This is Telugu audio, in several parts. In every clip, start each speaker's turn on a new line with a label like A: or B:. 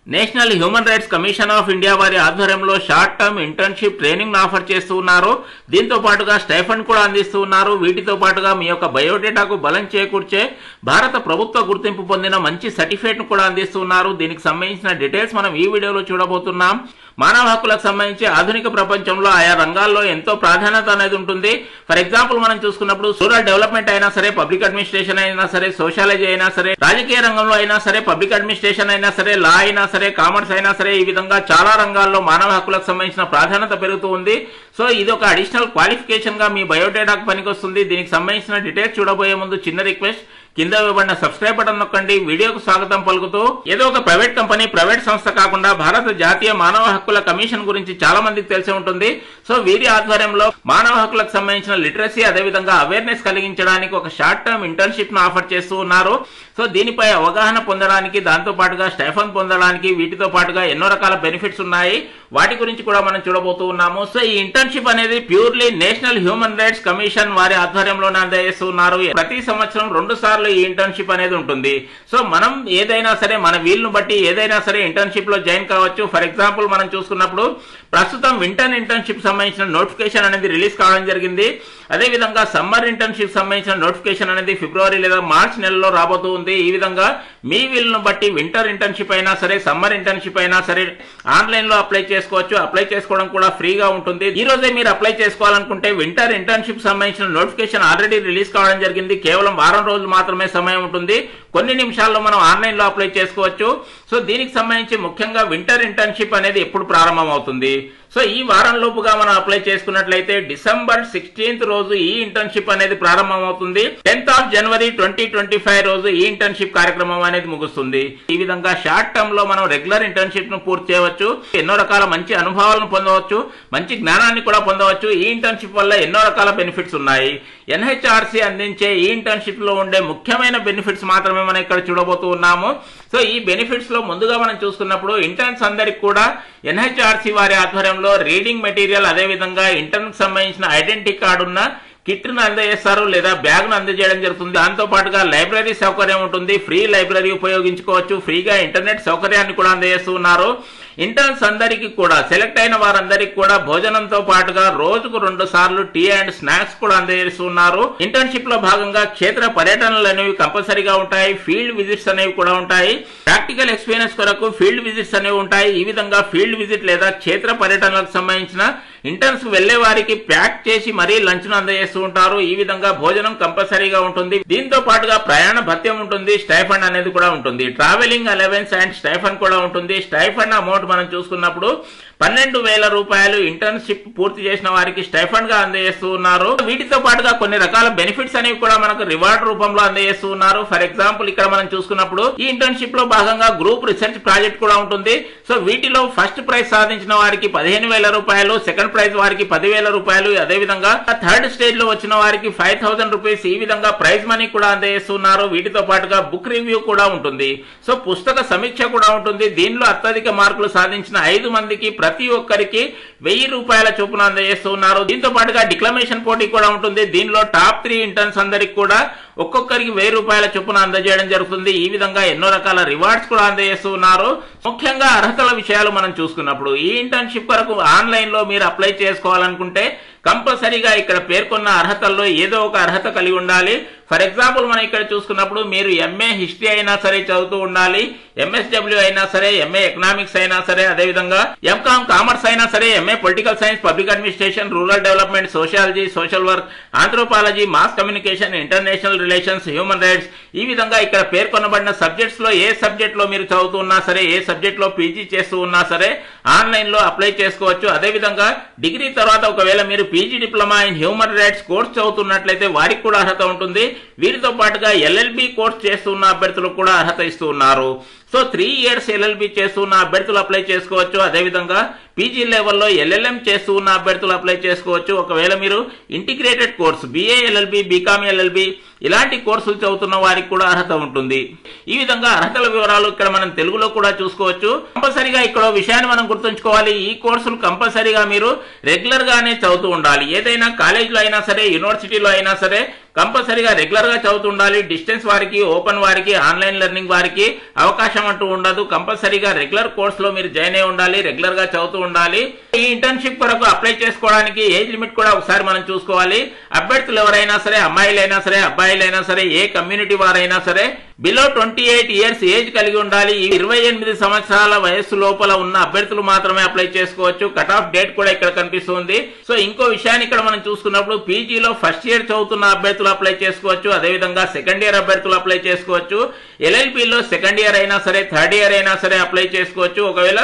A: National human rights commission of India వారి ఆధ్వర్యంలో short term internship training offer చేస్తూ ఉన్నారు. దీంతో పాటుగా స్టైఫండ్ కూడా అందిస్తూ ఉన్నారు. వీటితో పాటుగా మీ యొక్క బయోడేటాకు బలం చేకూర్చే భారత ప్రభుత్వ గుర్తింపు పొందిన మంచి సర్టిఫికేట్ ను కూడా అందిస్తూ ఉన్నారు. దీనికి సంబంధించిన డీటెయిల్స్ మనం ఈ వీడియోలో చూడబోతున్నాం. మానవ హక్కులకు సంబంధించి ఆధునిక ప్రపంచంలో ఆయా రంగాల్లో ఎంతో ప్రాధాన్యత అనేది ఉంటుంది. ఫర్ ఎగ్జాంపుల్ మనం చూసుకున్నప్పుడు రూరల్ డెవలప్మెంట్ అయినా సరే, పబ్లిక్ అడ్మినిస్ట్రేషన్ అయినా సరే, సోషాలజీ అయినా సరే, రాజకీయ రంగంలో అయినా సరే, పబ్లిక్ అడ్మినిస్ట్రేషన్ అయినా సరే, లా అయినా సరే, కామర్స్ అయినా సరే, ఈ విధంగా చాలా రంగాల్లో మానవ హక్కులకు సంబంధించిన ప్రాధాన్యత పెరుగుతూ ఉంది. సో ఇది ఒక అడిషనల్ క్వాలిఫికేషన్ గా మీ బయోడేటాకు పనికొస్తుంది. దీనికి సంబంధించిన డీటెయిల్స్ చూడబోయే ముందు చిన్న రిక్వెస్ట్, కింద ఇవ్వబడిన సబ్స్క్రైబ్ బటన్ నొక్కండి. వీడియోకు స్వాగతం పలుకుతూ, ఏదో ఒక ప్రైవేట్ కంపెనీ, ప్రైవేట్ సంస్థ కాకుండా భారత జాతీయ మానవ హక్కుల కమిషన్ గురించి చాలా మందికి తెలిసి ఉంటుంది. సో వీరి ఆధ్వర్యంలో మానవ హక్కులకు సంబంధించిన లిటరసీ, అదేవిధంగా అవేర్నెస్ కలిగించడానికి ఒక షార్ట్ టర్మ్ ఇంటర్న్షిప్ ను ఆఫర్ చేస్తూ ఉన్నారు. సో దీనిపై అవగాహన పొందడానికి, దాంతో పాటుగా స్టైఫండ్ పొందడానికి, వీటితో పాటుగా ఎన్నో రకాల బెనిఫిట్స్ ఉన్నాయి. వాటి గురించి కూడా మనం చూడబోతూ ఉన్నాము. సో ఈ ఇంటర్న్షిప్ అనేది purely national human rights commission వారి ఆధ్వర్యంలోనే అందజేస్తున్నారు. ప్రతి సంవత్సరం 2 సార్లు ఈ ఇంటర్న్షిప్ అనేది ఉంటుంది. సో మనం ఏదైనా సరే మన వీలును బట్టి ఏదైనా సరే ఇంటర్న్షిప్ లో జాయిన్ కావచ్చు. ఫర్ ఎగ్జాంపుల్ మనం చూసుకున్నప్పుడు ప్రస్తుతం వింటర్ ఇంటర్న్షిప్ సంబంధించిన నోటిఫికేషన్ అనేది రిలీజ్ కావడం జరిగింది. అదేవిధంగా సమ్మర్ ఇంటర్న్షిప్ సంబంధించిన నోటిఫికేషన్ అనేది ఫిబ్రవరి లేదా మార్చ్ నెలలో రాబోతూ ఉంది. ఈ విధంగా మీ వీలును బట్టి వింటర్ ఇంటర్న్షిప్ అయినా సరే, సమ్మర్ ఇంటర్న్షిప్ అయినా సరే ఆన్లైన్ లో అప్లై చేసుకోవచ్చు. అప్లై చేసుకోవడం కూడా ఫ్రీగా ఉంటుంది. ఈ రోజే మీరు అప్లై చేసుకోవాలనుకుంటే వింటర్ ఇంటర్న్షిప్ సంబంధించిన నోటిఫికేషన్ ఆల్రెడీ రిలీజ్ కావడం జరిగింది. కేవలం వారం రోజులు మాత్రమే సమయం ఉంటుంది. కొన్ని నిమిషాల్లో మనం ఆన్లైన్ లో అప్లై చేసుకోవచ్చు. సో దీనికి సంబంధించి ముఖ్యంగా వింటర్ ఇంటర్న్షిప్ అనేది ఎప్పుడు ప్రారంభం అవుతుంది? సో ఈ వారం లోపుగా మనం అప్లై చేసుకున్నట్లయితే డిసెంబర్ 16th రోజు ఈ ఇంటర్న్షిప్ అనేది ప్రారంభం అవుతుంది. 10th of January 2025 రోజు ఈ ఇంటర్న్షిప్ కార్యక్రమం అనేది ముగుస్తుంది. ఈ విధంగా షార్ట్ టర్మ్ లో మనం రెగ్యులర్ ఇంటర్న్షిప్ ను పూర్తి చేయవచ్చు. ఎన్నో రకాల మంచి అనుభవాలను పొందవచ్చు, మంచి జ్ఞానాన్ని కూడా పొందవచ్చు. ఈ ఇంటర్న్షిప్ వల్ల ఎన్నో రకాల బెనిఫిట్స్ ఉన్నాయి. NHRC అందించే ఈ ఇంటర్న్షిప్ లో ఉండే ముఖ్యమైన బెనిఫిట్స్ మాత్రమే మనం ఇక్కడ చూడబోతూ ఉన్నాము. సో ఈ బెనిఫిట్స్ లో ముందుగా మనం చూసుకున్నప్పుడు ఇంటర్న్స్ అందరికి కూడా NHRC వారి ఆధ్వర్యంలో రీడింగ్ మెటీరియల్, అదేవిధంగా ఇంటర్న్ సంబంధించిన ఐడెంటిటీ కార్డు ఉన్న కిట్ ను అందజేస్తారు లేదా బ్యాగ్ ను అందజేయడం జరుగుతుంది. దాంతో పాటుగా లైబ్రరీ సౌకర్యం ఉంటుంది. ఫ్రీ లైబ్రరీ ఉపయోగించుకోవచ్చు. ఫ్రీగా ఇంటర్నెట్ సౌకర్యాన్ని కూడా అందజేస్తూ ఉన్నారు. ఇంటర్న్స్ అందరికీ కూడా, సెలెక్ట్ అయిన వారందరికీ కూడా భోజనంతో పాటుగా రోజుకు 2 సార్లు టీ అండ్ స్నాక్స్ కూడా అందజేస్తున్నారు. ఇంటర్న్షిప్ లో భాగంగా క్షేత్ర పర్యటనలు అనేవి కంపల్సరీగా ఉంటాయి. ఫీల్డ్ విజిట్స్ అనేవి కూడా ఉంటాయి. ప్రాక్టికల్ ఎక్స్పీరియన్స్ కొరకు ఫీల్డ్ విజిట్స్ అనేవి ఉంటాయి. ఈ విధంగా ఫీల్డ్ విజిట్ లేదా క్షేత్ర పర్యటనలకు సంబంధించిన ఇంటర్న్స్ వెళ్లే వారికి ప్యాక్ చేసి మరీ లంచ్ ను అందజేస్తూ ఉంటారు. ఈ విధంగా భోజనం కంపల్సరీగా ఉంటుంది. దీంతో పాటుగా ప్రయాణ భత్యం ఉంటుంది. స్టైఫండ్ అనేది కూడా ఉంటుంది. ట్రావెలింగ్ అలవెన్స్ అండ్ స్టైఫండ్ కూడా ఉంటుంది. స్టైఫండ్ అమౌంట్ మనం చూసుకున్నప్పుడు 12,000 రూపాయలు ఇంటర్న్షిప్ పూర్తి చేసిన వారికి స్టైఫండ్ గా అందజేస్తూ ఉన్నారు. వీటితో పాటుగా కొన్ని రకాల బెనిఫిట్స్ అనేవి కూడా మనకు రివార్డ్ రూపంలో అందజేస్తూ ఉన్నారు. ఫర్ ఎగ్జాంపుల్ ఇక్కడ మనం చూసుకున్నప్పుడు ఈ ఇంటర్న్షిప్ లో భాగంగా గ్రూప్ రీసెర్చ్ ప్రాజెక్ట్ కూడా ఉంటుంది. సో వీటిలో ఫస్ట్ ప్రైజ్ సాధించిన వారికి 15,000 రూపాయలు, సెకండ్ ప్రైజ్ వారికి 10,000 రూపాయలు, అదేవిధంగా థర్డ్ స్టేజ్ లో వచ్చిన వారికి 5,000 రూపీస్, ఈ విధంగా ప్రైజ్ మనీ కూడా అందజేస్తున్నారు. వీటితో పాటుగా బుక్ రివ్యూ కూడా ఉంటుంది. సో పుస్తక సమీక్ష కూడా ఉంటుంది. దీనిలో అత్యధిక మార్కులు సాధించిన 5 మందికి ప్రతి ఒక్కరికి 1000 రూపాయల చొప్పున అందజేస్తున్నారు. దీంతో పాటుగా డిక్లమేషన్ పోటీ కూడా ఉంటుంది. దీనిలో టాప్ 3 ఇంటర్న్స్ అందరికి కూడా ఒక్కొక్కరికి 1000 రూపాయల చొప్పున అందజేయడం జరుగుతుంది. ఈ విధంగా ఎన్నో రకాల రివార్డ్స్ కూడా అందజేస్తున్నారు. ముఖ్యంగా అర్హతల విషయాలు మనం చూసుకున్నప్పుడు ఈ ఇంటర్న్షిప్ కొరకు ఆన్లైన్ లో మీరు అప్లై చేసుకోవాలనుకుంటే కంపల్సరీగా ఇక్కడ పేర్కొన్న అర్హతల్లో ఏదో ఒక అర్హత కలిగి ఉండాలి. ఫర్ ఎగ్జాంపుల్ మనం ఇక్కడ చూసుకున్నప్పుడు మీరు MA హిస్టరీ అయినా సరే చదువుతూ ఉండాలి. MSW అయినా సరే, MA ఎకనామిక్స్ అయినా సరే, అదేవిధంగా MCOM కామర్స్ అయినా సరే, MA political science, public administration, rural development, sociology, social work, anthropology, mass communication, international relations, human rights, ఈ విధంగా ఇక్కడ పేర్కొనబడిన సబ్జెక్ట్స్ లో ఏ సబ్జెక్ట్ లో మీరు చదువుతూ ఉన్నా సరే, ఏ సబ్జెక్ట్ లో PG చేస్తూ ఉన్నా సరే ఆన్లైన్ లో అప్లై చేసుకోవచ్చు. అదేవిధంగా డిగ్రీ తర్వాత ఒకవేళ మీరు PG diploma in human rights course చదువుతున్నట్లయితే వారికి కూడా అర్హత ఉంటుంది. వీరితో పాటుగా LLB కోర్స్ చేస్తున్న అభ్యర్థులకు కూడా అర్హత ఇస్తూ ఉన్నారు. సో 3 years LLB చేస్తున్న అభ్యర్థులు అప్లై చేసుకోవచ్చు. అదేవిధంగా PG లెవెల్లో LLM చేస్తూ ఉన్న అభ్యర్థులు అప్లై చేసుకోవచ్చు. ఒకవేళ మీరు integrated course BA LLB, BCom LLB ఇలాంటి కోర్సులు చదువుతున్న వారికి కూడా అర్హత ఉంటుంది. ఈ విధంగా అర్హతల వివరాలు ఇక్కడ మనం తెలుగులో కూడా చూసుకోవచ్చు. కంపల్సరీగా ఇక్కడ విషయాన్ని మనం గుర్తుంచుకోవాలి. ఈ కోర్సులు కంపల్సరీగా మీరు రెగ్యులర్ గానే చదువుతూ ఉండాలి. ఏదైనా కాలేజీలో అయినా సరే, యూనివర్సిటీలో అయినా సరే కంపల్సరీగా రెగ్యులర్ గా చదువుతూ ఉండాలి. డిస్టెన్స్ వారికి, ఓపెన్ వారికి, ఆన్లైన్ లెర్నింగ్ వారికి అవకాశం అవకాశం అంటూ ఉండదు. కంపల్సరీగా రెగ్యులర్ కోర్స్ లో మీరు జాయిన్ అయి ఉండాలి, రెగ్యులర్ గా చదువుతూ ఉండాలి. ఈ ఇంటర్న్షిప్ కొరకు అప్లై చేసుకోవడానికి ఏజ్ లిమిట్ కూడా ఒకసారి మనం చూసుకోవాలి. అభ్యర్థులు ఎవరైనా సరే, అమ్మాయిలైనా సరే, అబ్బాయిలైనా సరే, ఏ కమ్యూనిటీ వారైనా సరే బిలో 28 ఇయర్స్ ఏజ్ కలిగి ఉండాలి. 28 సంవత్సరాల వయస్సు లోపల ఉన్న అభ్యర్థులు మాత్రమే అప్లై చేసుకోవచ్చు. కట్ ఆఫ్ డేట్ కూడా ఇక్కడ కనిపిస్తుంది. సో ఇంకో విషయాన్ని ఇక్కడ మనం చూసుకున్నప్పుడు పీజీలో ఫస్ట్ ఇయర్ చదువుతున్న అభ్యర్థులు అప్లై చేసుకోవచ్చు. అదేవిధంగా సెకండ్ ఇయర్ అభ్యర్థులు అప్లై చేసుకోవచ్చు. ఎల్ఎల్బిలో సెకండ్ ఇయర్ అయినా సరే, థర్డ్ ఇయర్ అయినా సరే అప్లై చేసుకోవచ్చు. ఒకవేళ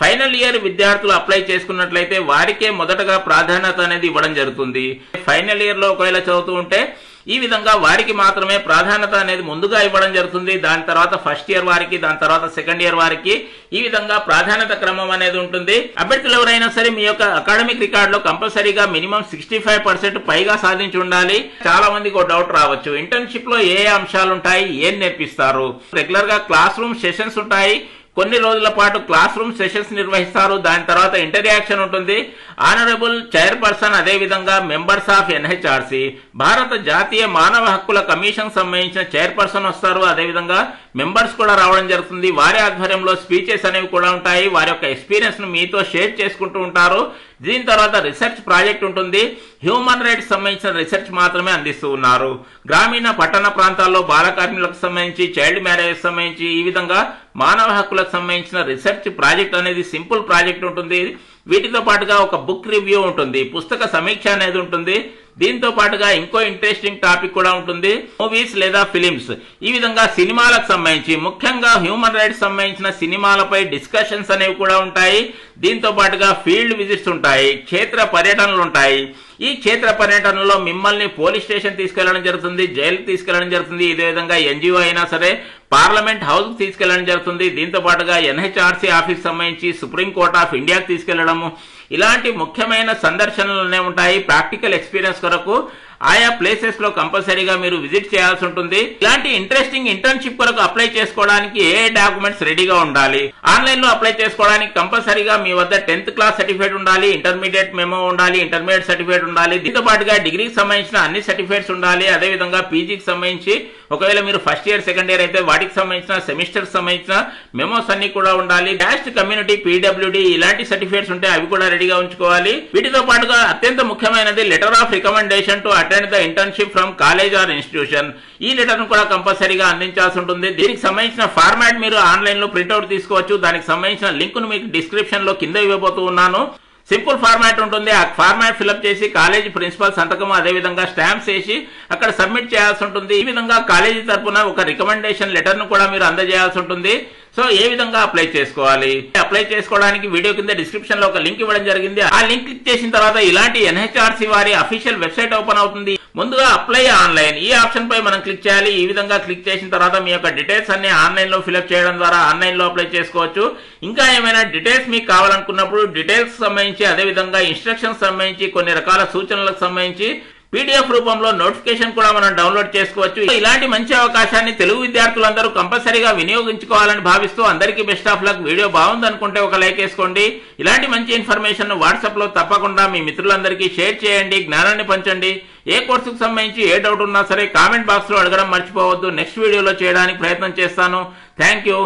A: ఫైనల్ ఇయర్ విద్యార్థులు అప్లై చేసుకున్నట్లయితే వారికే మొదటగా ప్రాధాన్యత అనేది ఇవ్వడం జరుగుతుంది. ఫైనల్ ఇయర్ లో ఒకవేళ చదువుతూ ఉంటే ఈ విధంగా వారికి మాత్రమే ప్రాధాన్యత అనేది ముందుగా ఇవ్వడం జరుగుతుంది. దాని తర్వాత ఫస్ట్ ఇయర్ వారికి, దాని తర్వాత సెకండ్ ఇయర్ వారికి, ఈ విధంగా ప్రాధాన్యత క్రమం అనేది ఉంటుంది. అభ్యర్థులు ఎవరైనా సరే మీ యొక్క అకాడమిక్ రికార్డ్ లో కంపల్సరీగా మినిమం 65% పైగా సాధించి ఉండాలి. చాలా మందికి ఒక డౌట్ రావచ్చు, ఇంటర్న్షిప్ లో ఏ అంశాలు ఉంటాయి, ఏం నేర్పిస్తారు? రెగ్యులర్ గా క్లాస్ రూమ్ సెషన్స్ ఉంటాయి. కొన్ని రోజుల పాటు క్లాస్ రూమ్ సెషన్స్ నిర్వహిస్తారు. దాని తర్వాత ఇంటరాక్షన్ ఉంటుంది. ఆనరబుల్ చైర్పర్సన్, అదేవిధంగా మెంబర్స్ ఆఫ్ ఎన్హెచ్ఆర్సి, భారత జాతీయ మానవ హక్కుల కమిషన్ సంబంధించిన చైర్పర్సన్ వస్తారు. అదేవిధంగా మెంబర్స్ కూడా రావడం జరుగుతుంది. వారి ఆధ్వర్యంలో స్పీచెస్ అనేవి కూడా ఉంటాయి. వారి యొక్క ఎక్స్పీరియన్స్ ను మీతో షేర్ చేసుకుంటూ ఉంటారు. దీని తర్వాత రీసెర్చ్ ప్రాజెక్ట్ ఉంటుంది. హ్యూమన్ రైట్స్ సంబంధించిన రీసెర్చ్ మాత్రమే అందిస్తూ ఉన్నారు. గ్రామీణ పట్టణ ప్రాంతాల్లో బాల కార్మికులకు సంబంధించి, చైల్డ్ మ్యారేజ్ సంబంధించి, ఈ విధంగా మానవ హక్కులకు సంబంధించిన రీసెర్చ్ ప్రాజెక్ట్ అనేది సింపుల్ ప్రాజెక్ట్ ఉంటుంది. వీటితో పాటుగా ఒక బుక్ రివ్యూ ఉంటుంది, పుస్తక సమీక్ష అనేది ఉంటుంది. దీంతో పాటుగా ఇంకో ఇంట్రెస్టింగ్ టాపిక్ కూడా ఉంటుంది, మూవీస్ లేదా ఫిలిమ్స్. ఈ విధంగా సినిమాలకు సంబంధించి, ముఖ్యంగా హ్యూమన్ రైట్స్ సంబంధించిన సినిమాలపై డిస్కషన్స్ అనేవి కూడా ఉంటాయి. దీంతో పాటుగా ఫీల్డ్ విజిట్స్ ఉంటాయి, క్షేత్ర పర్యటనలు ఉంటాయి. ఈ క్షేత్ర పర్యటనలో మిమ్మల్ని పోలీస్ స్టేషన్ తీసుకెళ్లడం జరుగుతుంది, జైలుకి తీసుకెళ్లడం జరుగుతుంది. ఇదే విధంగా ఎన్జిఓ అయినా సరే పార్లమెంట్ హౌస్ కి తీసుకెళ్లడం జరుగుతుంది. దీంతో పాటుగా ఎన్హెచ్ఆర్సీ ఆఫీస్ సంబంధించి సుప్రీం కోర్ట్ ఆఫ్ ఇండియాకి తీసుకెళ్లడము, ఇలాంటి ముఖ్యమైన సందర్శనలు ఉంటాయి. ప్రాక్టికల్ ఎక్స్పీరియన్స్ కొరకు ఆయా ప్లేసెస్ లో కంపల్సరీగా మీరు విజిట్ చేయాల్సి ఉంటుంది. ఇలాంటి ఇంట్రెస్టింగ్ ఇంటర్న్షిప్ కొరకు అప్లై చేసుకోవడానికి ఏ డాక్యుమెంట్స్ రెడీగా ఉండాలి? ఆన్లైన్ లో అప్లై చేసుకోవడానికి కంపల్సరీగా మీ వద్ద 10th క్లాస్ సర్టిఫికేట్ ఉండాలి, ఇంటర్మీడియట్ మెమో ఉండాలి, ఇంటర్మీడియట్ సర్టిఫికేట్ ఉండాలి. దీంతో పాటుగా డిగ్రీకి సంబంధించిన అన్ని సర్టిఫికేట్స్ ఉండాలి. అదేవిధంగా పీజీకి సంబంధించి ఒకవేళ మీరు ఫస్ట్ ఇయర్, సెకండ్ ఇయర్ అయితే వాటికి సంబంధించిన సెమిస్టర్ సంబంధించిన మెమోస్ అన్ని కూడా ఉండాలి. క్యాస్ట్ కమ్యూనిటీ, పీడబ్ల్యూడి ఇలాంటి సర్టిఫికేట్స్ ఉంటే అవి కూడా రెడీగా ఉంచుకోవాలి. వీటితో పాటుగా అత్యంత ముఖ్యమైనది letter of recommendation to attend the internship from college or institution. ఈ లెటర్ ను కూడా కంపల్సరీగా అందించాల్సి ఉంటుంది. దీనికి సంబంధించిన ఫార్మాట్ మీరు ఆన్లైన్ లో ప్రింట్అవుట్ తీసుకోవచ్చు. దానికి సంబంధించిన లింక్ ను మీకు డిస్క్రిప్షన్ లో కింద ఇవ్వబోతూ ఉన్నాను. సింపుల్ ఫార్మాట్ ఉంటుంది. ఆ ఫార్మాట్ ఫిల్అప్ చేసి కాలేజీ ప్రిన్సిపల్ సంతకం, అదేవిధంగా స్టాంప్స్ వేసి అక్కడ సబ్మిట్ చేయాల్సి ఉంటుంది. ఈ విధంగా కాలేజీ తరఫున ఒక రికమెండేషన్ లెటర్ ను కూడా మీరు అందజేయాల్సి ఉంటుంది. సో ఏ విధంగా అప్లై చేసుకోవాలి? అప్లై చేసుకోవడానికి వీడియో కింద డిస్క్రిప్షన్ లో ఒక లింక్ ఇవ్వడం జరిగింది. ఆ లింక్ క్లిక్ చేసిన తర్వాత ఇలాంటి ఎన్హెచ్ఆర్సీ వారి అఫీషియల్ వెబ్సైట్ ఓపెన్ అవుతుంది. ముందుగా అప్లై ఆన్లైన్ ఈ ఆప్షన్ పై మనం క్లిక్ చేయాలి. ఈ విధంగా క్లిక్ చేసిన తర్వాత మీ యొక్క డీటెయిల్స్ అన్ని ఆన్లైన్ లో ఫిల్అప్ చేయడం ద్వారా ఆన్లైన్ లో అప్లై చేసుకోవచ్చు. ఇంకా ఏమైనా డీటెయిల్స్ మీకు కావాలనుకున్నప్పుడు డీటెయిల్స్ సంబంధించి, అదేవిధంగా ఇన్స్ట్రక్షన్స్ సంబంధించి, కొన్ని రకాల సూచనలకు సంబంధించి పీడిఎఫ్ రూపంలో నోటిఫికేషన్ కూడా మనం డౌన్లోడ్ చేసుకోవచ్చు. ఇలాంటి మంచి అవకాశాన్ని తెలుగు విద్యార్థులందరూ కంపల్సరీగా వినియోగించుకోవాలని భావిస్తూ అందరికీ బెస్ట్ ఆఫ్ లక్. వీడియో బాగుంది అనుకుంటే ఒక లైక్ వేసుకోండి. ఇలాంటి మంచి ఇన్ఫర్మేషన్ వాట్సాప్ లో తప్పకుండా మీ మిత్రులందరికీ షేర్ చేయండి, జ్ఞానాన్ని పంచండి. ఏ కోర్సుకు సంబంధించి ఏ డౌట్ ఉన్నా సరే కామెంట్ బాక్స్ లో అడగడం మర్చిపోవద్దు. నెక్స్ట్ వీడియోలో చేయడానికి ప్రయత్నం చేస్తాను. Thank you.